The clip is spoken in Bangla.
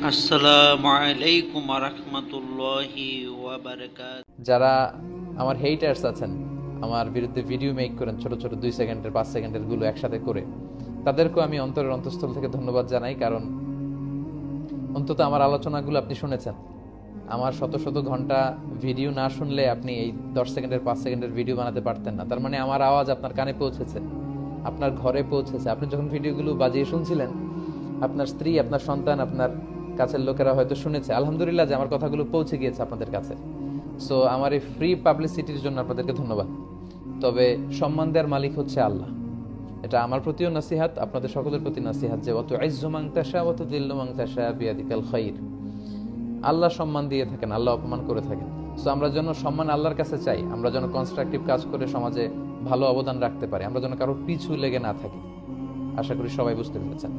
আসসালামু আলাইকুম রহমতুল্লাহি ওয়া বারাকাতুহু। যারা আমার হেইটার্স আছেন, আমার বিরুদ্ধে ভিডিও মেক করেন ছোট ছোট 2 সেকেন্ডের 5 সেকেন্ডের গুলো একসাথে করে, তাদেরকেও আমি অন্তরের অন্তঃস্থল থেকে ধন্যবাদ জানাই। কারণ অন্তত আমার আলোচনাগুলো আপনি শুনেছেন। আমার শত শত ঘন্টা ভিডিও না শুনলে আপনি এই 10 সেকেন্ডের 5 সেকেন্ডের ভিডিও বানাতে পারতেন না। তার মানে আমার আওয়াজ আপনার কানে পৌঁছেছে, আপনার ঘরে পৌঁছেছে। আপনি যখন ভিডিওগুলো বাজিয়ে শুনছিলেন, আপনার স্ত্রী, আপনার সন্তান, আপনার কাছের লোকেরা হয়তো শুনেছে। আলহামদুলিল্লাহ যে আমার কথাগুলো পৌঁছে গিয়েছে আপনাদের কাছে। সো আমার এই ফ্রি পাবলিসিটির জন্য আপনাদেরকে ধন্যবাদ। তবে সম্মান দেওয়ার মালিক হচ্ছে আল্লাহ। এটা আমার প্রতিও নসিহাত, আপনাদের সকলের প্রতি নসিহাত যে অত ইজ্জু মান তাশা ওয়া তুযিল্লু মান তাশা বিয়াদিকাল খাইর। আল্লাহ সম্মান দিয়ে থাকেন, আল্লাহ অপমান করে থাকেন। সো আমরা যেন সম্মান আল্লাহর কাছে চাই, আমরা যেন কনস্ট্রাকটিভ কাজ করে সমাজে ভালো অবদান রাখতে পারি, আমরা যেন কারো পিছু লেগে না থাকি। আশা করি সবাই বুঝতে পেরেছেন।